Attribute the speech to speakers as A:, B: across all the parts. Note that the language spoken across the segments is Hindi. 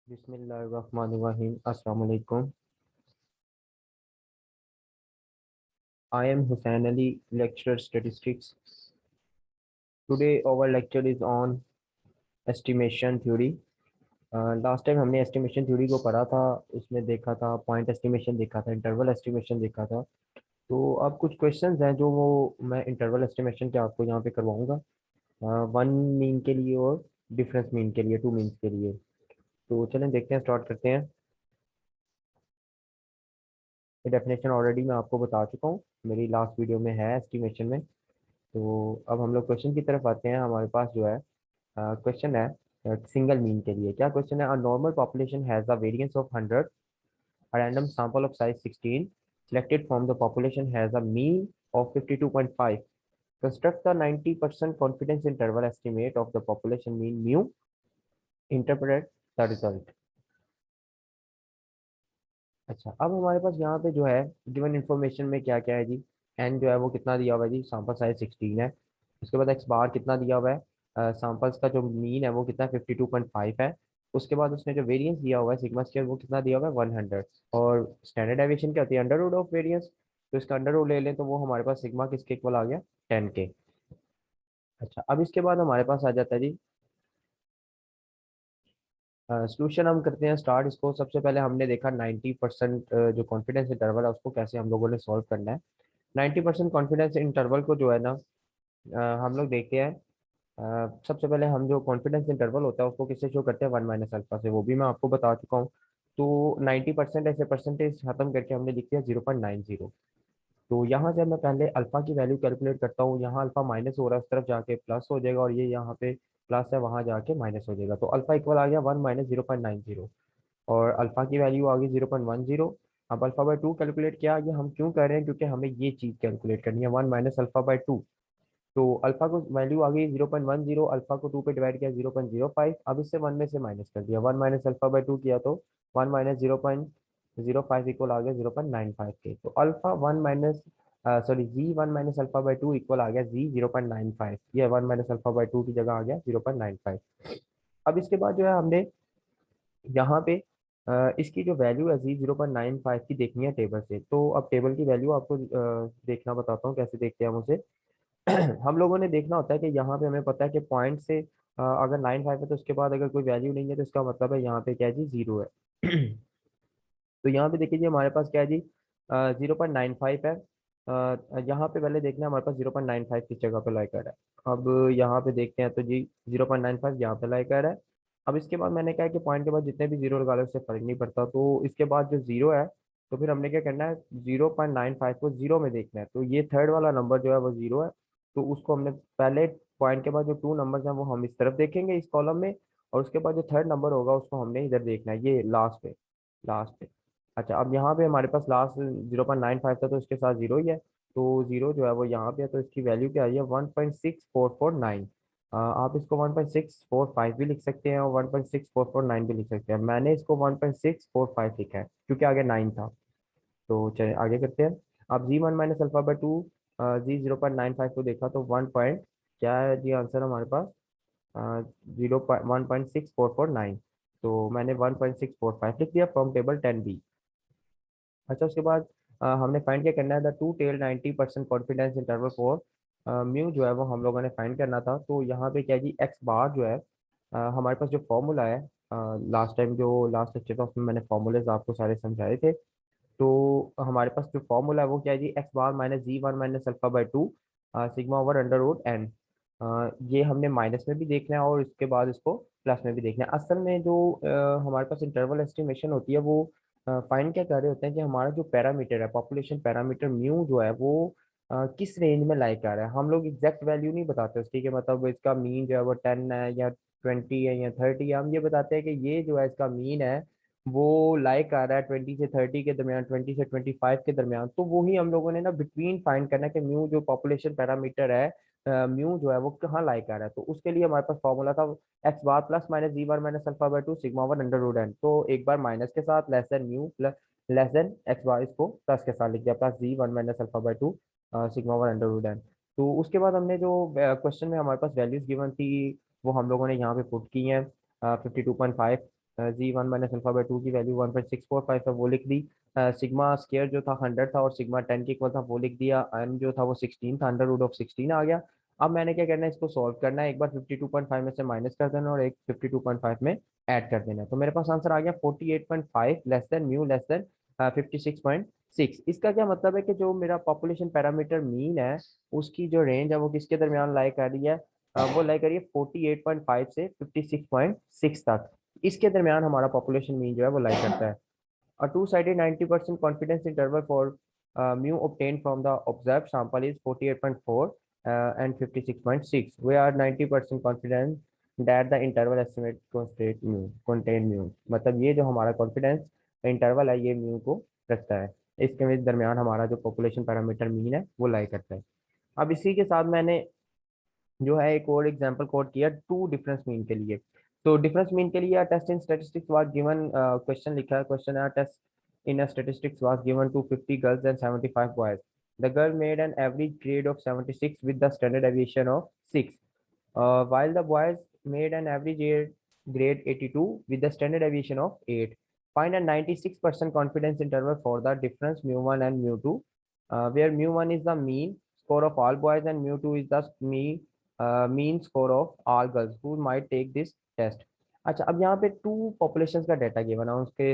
A: Bismillahirrahmanirrahim. Assalamu alaikum. I am Hussain Ali, lecturer statistics. Today our lecture is on estimation theory. Last time हमने एस्टिमेशन थ्योरी को पढ़ा था, उसमें देखा था पॉइंट एस्टिमेशन, देखा था इंटरवल एस्टिमेशन, देखा था। तो अब कुछ क्वेश्चंस हैं जो वो मैं इंटरवल एस्टिमेशन के आपको यहाँ पे करवाऊंगा, वन मीन के लिए और डिफरेंस मीन के लिए, टू मीन्स के लिए। तो चलें देखते हैं, स्टार्ट करते हैं। ये डेफिनेशन ऑलरेडी मैं आपको बता चुका हूँ, मेरी लास्ट वीडियो में है एस्टिमेशन में। तो अब हम लोग क्वेश्चन की तरफ आते हैं। हमारे पास जो है क्वेश्चन है सिंगल मीन के लिए। क्या क्वेश्चन है? A normal population has a variance of 100, a random sample of size 16 selected from the population has a mean of 52.5. Construct the 90% confidence interval estimate of the population mean mu. Interpret the result. अच्छा, अब हमारे पास यहाँ पे जो है गिवन इन्फॉर्मेशन में क्या क्या है जी। एन जो है वो कितना दिया हुआ है जी, सैंपल साइज 16 है। उसके बाद एक्स बार कितना दिया हुआ है, सैंपल्स का जो मीन है वो कितना 52.5 है। उसके बाद उसने जो वेरिएंस दिया हुआ है सिग्मा स्क्वायर वो कितना दिया हुआ है 100। और स्टैंडर्ड डेविएशन क्या होती है, अंडर रूट ऑफ वेरिएंस। तो इसका अंडर रूट ले लें तो वो हमारे पास सिग्मा किसके इक्वल आ गया, 10 के। अच्छा, अब इसके बाद हमारे पास आ जाता है जी सोल्यूशन। हम करते हैं स्टार्ट इसको। सबसे पहले हमने देखा 90% जो कॉन्फिडेंस इंटरवल है उसको कैसे हम लोगों ने सॉल्व करना है। 90% कॉन्फिडेंस इंटरवल को जो है ना, हम लोग देखते हैं। सबसे पहले हम जो कॉन्फिडेंस इंटरवल होता है उसको किससे शो करते हैं, वन माइनस अल्फा से, वो भी मैं आपको बता चुका हूँ। तो 90% ऐसे परसेंटेज खत्म करके हमने लिख दिया 0.90। तो यहाँ से मैं पहले अल्फा की वैल्यू कैलकुलेट करता हूँ। यहाँ अल्फा माइनस हो रहा है, उस तरफ जाके प्लस हो जाएगा, और ये यहाँ पे प्लस है, वहाँ जाके माइनस हो जाएगा। तो अल्फा इक्वल आ गया 1 - 0.90, और अल्फा की वैल्यू आ गई 0.10। अब अल्फा बाय टू कैलकुलेट किया, ये हम क्यों कर रहे हैं, क्योंकि हमें ये चीज़ कैलकुलेट करनी है, 1 - अल्फा बाय 2। तो अल्फा को वैल्यू आ गई 0.10, अल्फा को 2 पे डिवाइड किया 0.05। अब इससे वन में से माइनस कर दिया, 1 - अल्फा बाय 2 किया तो 1 - 0.05 इक्वल आ गया 0.95 के। तो alpha one minus sorry G 1 - alpha by 2 equal आ गया जी 0.95। ये 1 - अल्फा बाय 2 की जगह आ गया 0.95। अब इसके बाद जो है हमने यहाँ पे इसकी जो वैल्यू है जी 0.95 की देखनी है टेबल से। तो अब टेबल की वैल्यू आपको देखना बताता हूँ कैसे देखते हैं हम उसे। हम लोगों ने देखना होता है कि यहाँ पे हमें पता है कि पॉइंट से अगर 95 है तो उसके बाद अगर कोई वैल्यू नहीं है तो इसका मतलब है यहाँ पे क्या है जी, जीरो है। तो यहाँ पे देखिए जी हमारे पास क्या है जी, 0.95 है। यहाँ पे पहले देखना है हमारे पास 0.95 किस जगह पे लाई कर है। अब यहाँ पे देखते हैं तो जी 0.95 यहाँ पे लाई कर है। अब इसके बाद मैंने कहा कि पॉइंट के बाद जितने भी जीरो लगा लो उससे फर्क नहीं पड़ता। तो इसके बाद जो जीरो है, तो फिर हमने क्या करना है, 0.95 को जीरो में देखना है। तो ये थर्ड वाला नंबर जो है वो जीरो है। तो उसको हमने पहले पॉइंट के बाद जो टू नंबर्स हैं वो हम इस तरफ देखेंगे इस कॉलम में, और उसके बाद जो थर्ड नंबर होगा उसको हमने इधर देखना है, ये लास्ट पे, लास्ट पे। अच्छा, अब यहाँ पे हमारे पास लास्ट 0.95 था तो इसके साथ जीरो ही है। तो जीरो जो है वो यहाँ पे है, तो इसकी वैल्यू क्या आई है, 1.6449। आप इसको 1.645 भी लिख सकते हैं और 1.6449 भी लिख सकते हैं। मैंने इसको 1.645 लिखा है क्योंकि आगे 9 था। तो चलिए आगे करते हैं। अब जी 1 - अल्फा बाय 2, जी 0.95 को देखा तो वन पॉइंट, क्या है जी आंसर हमारे पास, 1.6449। तो मैंने 1.645 लिख दिया फ्रॉम टेबल 10B। अच्छा, उसके बाद हमने फाइंड क्या करना है, the two tail 90% confidence interval for mu जो है वो हम लोगों ने फाइंड करना था। तो यहाँ पे क्या है जी, एक्स बार जो है, हमारे पास जो फॉर्मूला है, लास्ट टाइम जो लास्ट लेक्चर था उसमें मैंने फॉर्मूलेज आपको सारे समझाए थे। तो हमारे पास जो फॉर्मूला है वो क्या है g, x bar minus g 1 - alpha by 2 sigma over under root n. ये हमने माइनस में भी देखना है और इसके बाद इसको प्लस में भी देखना है। असल में जो हमारे पास इंटरवल एस्टिमेशन होती है वो फाइंड क्या कर रहे होते हैं कि हमारा जो पैरामीटर है, पॉपुलेशन पैरामीटर म्यू जो है वो किस रेंज में लाई कर रहा है। हम लोग एग्जैक्ट वैल्यू नहीं बताते उसकी, कि मतलब इसका मीन जो है वो 10 है या 20 है या 30 है। हम ये बताते हैं कि ये जो है इसका मीन है वो लाइक आ रहा है 20 से 30 के दरमियान, 20 से 25 के दरमियान। तो वो ही हम लोगों ने ना बिटवीन फाइंड करना है कि म्यू जो पॉपुलेशन पैरामीटर है, म्यू जो है वो कहाँ लाइक आ रहा है। तो उसके लिए हमारे पास फॉर्मूला था x bar plus minus g bar minus alpha by 2 sigma one under root n. तो एक बार माइनस के साथ less than mu plus less than x bar, इसको प्लस के साथ लिख दिया, plus g 1 - alpha by 2 sigma one under root n. तो उसके बाद हमने जो क्वेश्चन में हमारे पास वैल्यूज गिवन थी वो हम लोगों ने यहाँ पे पुट की हैं, 52.5, g one minus alpha by two की वैल्यू 1.645 है वो लिख दी। सिग्मा स्केयर जो था 100 था और सिग्मा 10 के इक्वल था वो लिख दिया। एन जो था वो 16 था, अंडर रूट ऑफ 16 आ गया। अब मैंने क्या करना है, इसको सॉल्व करना है। एक बार 52.5 में से माइनस कर देना और एक 52.5 में ऐड कर देना। तो मेरे पास आंसर आ गया 48.5 less than mu less than 56.6। इसका क्या मतलब है कि जो मेरा पॉपुलेशन पैरामीटर मीन है उसकी जो रेंज है वो किसके दरमियान लाई कर रही है, वो लाई कर रही है 48.5 से 56.6 तक। इसके दरमियान हमारा पॉपुलेशन मीन जो है वो लाई करता है। A two-sided 90% confidence interval for mu obtained from the observed sample is 48.4 and 56.6. We are 90% confident that the interval estimate contain mu। मतलब ये जो हमारा कॉन्फिडेंस इंटरवल है ये म्यू को रखता है। इसके दरमियान हमारा जो पॉपुलेशन पैरामीटर मीन है वो लाई करता है। अब इसी के साथ मैंने जो है एक और एग्जांपल कोड किया टू डिफरेंस मीन के लिए। तो डिफरेंस मीन के लिए test in statistics was given, question लिखा है, क्वेश्चन है test in a statistics was given to 50 girls and 75 boys. The girl made an average grade of 76 with the standard deviation of 6, while the boys made an average grade 82 with the standard deviation of 8. Find a 96% confidence interval for the difference mu1 and mu2, where mu1 is the mean score of all boys and mu2 is the mean score of all girls who might take this test। अच्छा, अब यहाँ पे टू पॉपुलेशंस का डाटा गिवन है, उसके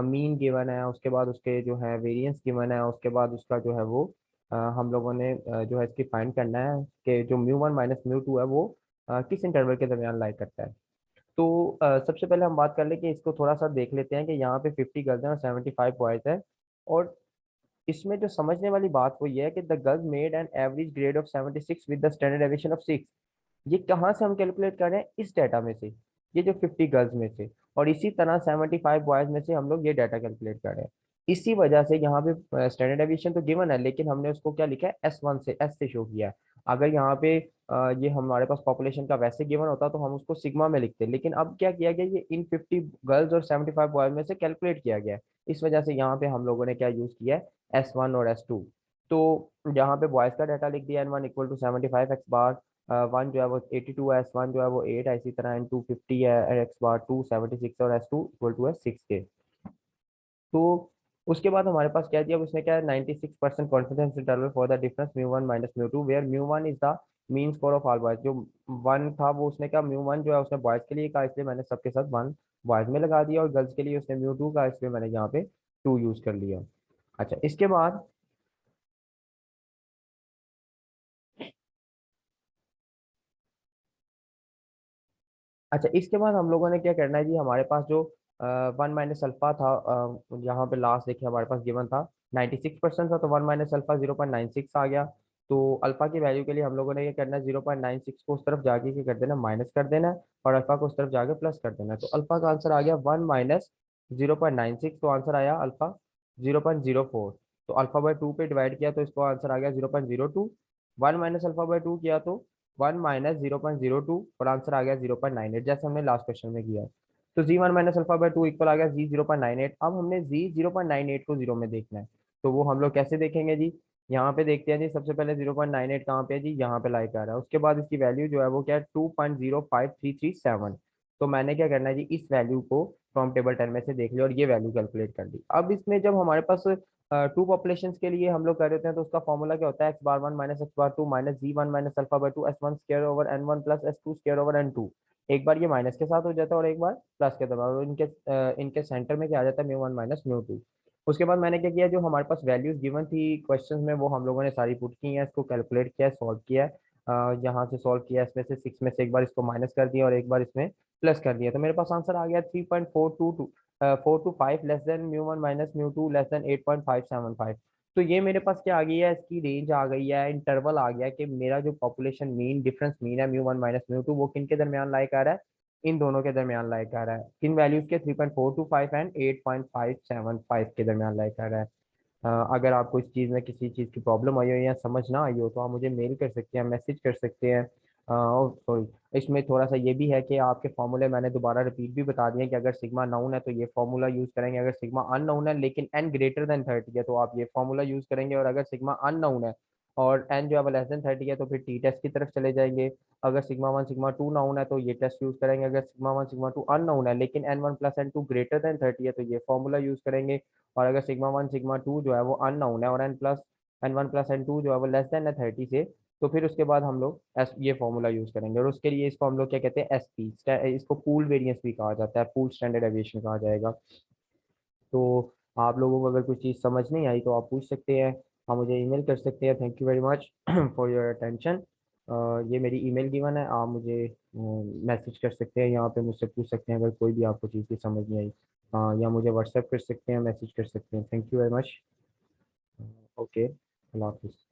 A: मीन गिवन है, उसके बाद उसके जो है वेरिएंस गिवन है, उसके बाद उसका जो है वो हम लोगों ने जो है इसकी फाइंड करना है कि जो mu one minus mu to है वो किस इंटरवल के दरमियान लाई करता है। तो सबसे पहले हम बात कर ले कि इसको थोड़ा सा देख लेते हैं कि यहाँ पे 50 गर्ल्स हैं और 75 बॉयज है। और इसमें जो समझने वाली बात वो ये है कि the girls made an average grade of 76 with the standard deviation of 6। ये कहाँ से हम कैलकुलेट कर रहे हैं, इस डाटा में से, ये जो 50 गर्ल्स में से। और इसी तरह 75 बॉयज में से हम लोग ये डाटा कैलकुलेट कर रहे हैं। इसी वजह से यहाँ पे स्टैंडर्ड डेविएशन तो गिवन है लेकिन हमने उसको क्या लिखा है, S1 से, एस से शो किया है। अगर यहाँ पे ये हमारे पास पॉपुलेशन का वैसे गिवन होता तो हम उसको सिग्मा में लिखते, लेकिन अब क्या किया गया, ये इन 50 गर्ल्स और 75 बॉयज में से कैलकुलेट किया गया है। इस वजह से यहाँ पे हम लोगों ने क्या यूज किया है, S1 और S2। तो यहाँ पे बॉयज का डाटा लिख दिया N1 equal to 75 x bar, one जो है वो 82 है, S1 जो है वो 8 है, इसी तरह N2 50 है, एक्स बार 2 76 और S2 इक्वल टू है 6 के। तो उसके बाद हमारे पास क्या दिया उसने, क्या है 96% confidence interval for the difference mu one minus mu two where mu one is the mean score of all boys. जो वन था वो उसने क्या म्यू वन जो है उसने बॉयज के लिए कहा, इसलिए मैंने सबके साथ वन बॉयज में लगा दिया, और गर्ल्स के लिए उसने म्यू टू का, इसलिए मैंने यहाँ पे टू यूज कर लिया। अच्छा, इसके बाद इसके बाद हम लोगों ने क्या करना है जी, हमारे पास जो वन माइनस अल्फा था, यहाँ पे लास्ट देखिए हमारे पास गिवन था 96% था, तो वन माइनस अल्फा 0.96 आ गया। तो अल्फा की वैल्यू के लिए हम लोगों ने ये करना है 0.96 को उस तरफ जाके क्या कर देना, माइनस कर देना है, और अल्फा को उस तरफ जाके प्लस कर देना है। तो अल्फा का आंसर आ गया वन माइनस 0.96, तो आंसर आया अल्फा 0.04। तो अल्फा बाय टू पे डिवाइड किया तो इसको आंसर आ गया 0.02। One minus alpha by to किया तो 1 - 0.02, और आंसर आ गया 0.98, जैसे हमने लास्ट क्वेश्चन में किया। तो Z1 - अल्फा बाय 2 इक्वल आ गया Z 0.98। अब हमने Z 0.98 को जीरो में देखना है। तो वो हम लोग कैसे देखेंगे जी, यहाँ पे देखते हैं जी। सबसे पहले 0.98 कहाँ पे है जी, यहाँ पे लाइक आ रहा है। उसके बाद इसकी वैल्यू जो है वो क्या है, 2.05337। तो मैंने क्या करना है जी, इस वैल्यू को फ्रॉम टेबल 10 में से देख लिया और ये वैल्यू कैलकुलेट कर दी। अब इसमें जब हमारे पास टू पॉपुलेशन के लिए हम लोग कर देते हैं तो उसका फॉर्मूला क्या होता है, x bar one minus x bar two minus Z1 minus alpha by two S1 square over N1 plus S2 square over N2। एक बार ये माइनस के साथ हो जाता है और एक बार प्लस के साथ, और इनके सेंटर में क्या आ जाता है, mu one minus mu to. उसके बाद मैंने क्या किया, जो हमारे पास वैल्यूज गिवन थी क्वेश्चन में वो हम लोगों ने सारी पुट की हैं, इसको कैलकुलेट किया है, सॉल्व किया है। यहाँ से सॉल्व किया, इसमें से सिक्स में से एक बार इसको माइनस कर दिया और एक बार इसमें प्लस कर दिया। तो मेरे पास आंसर आ गया 3.422 425 less than mu one minus mu to less than 8.575। तो ये मेरे पास क्या आ गई है, इसकी रेंज आ गई है, इंटरवल आ गया कि मेरा जो पॉपुलेशन मीन डिफरेंस मीन है mu one minus mu to वो किन के दरमियान लाइक आ रहा है, इन दोनों के दरमियान लाइक आ रहा है। किन वैल्यूज के, 3.425 एंड 8.575 के दरमियान लाइक आ रहा है। अगर आपको इस चीज़ में किसी चीज़ की प्रॉब्लम आई हो या समझ ना आई हो तो आप मुझे मेल कर सकते हैं, मैसेज कर सकते हैं। सॉरी, इसमें थोड़ा सा ये भी है कि आपके फॉर्मूले मैंने दोबारा रिपीट भी बता दिए कि अगर सिग्मा नाउन है तो ये फॉर्मूला यूज़ करेंगे, अगर सिग्मा अननाउन है लेकिन n ग्रेटर देन 30 है तो आप ये फॉर्मूला यूज़ करेंगे, और अगर सिग्मा अननाउन है और एन जो है वो लेस देन 30 है तो फिर टी टेस्ट की तरफ चले जाएंगे। अगर sigma one sigma two known है तो ये टेस्ट यूज करेंगे। अगर sigma one sigma two unknown है लेकिन n one plus n two greater than 30 है तो ये फॉर्मूला यूज करेंगे। और अगर सिग्मा वन सिग्मा टू जो है वो अननाउन है और n one plus n two जो है वो लेस देन है 30 से, तो फिर उसके बाद हम लोग एस ये फॉर्मूला यूज करेंगे। और उसके लिए इसको हम लोग क्या कहते हैं, एस पी, इसको पूल वेरिएंस भी कहा जाता है, पूल स्टैंडर्ड एविएशन कहा जाएगा। तो आप लोगों को अगर कुछ चीज़ समझ नहीं आई तो आप पूछ सकते हैं, आप मुझे ईमेल कर सकते हैं। Thank you very much for your attention. ये मेरी ईमेल गिवन है, आप मुझे मैसेज कर सकते हैं, यहाँ पे मुझसे पूछ सकते हैं अगर कोई भी आपको चीज़ की समझ नहीं आई। या मुझे व्हाट्सएप कर सकते हैं, मैसेज कर सकते हैं। Thank you very much. Okay, अल्लाह हाफिज़।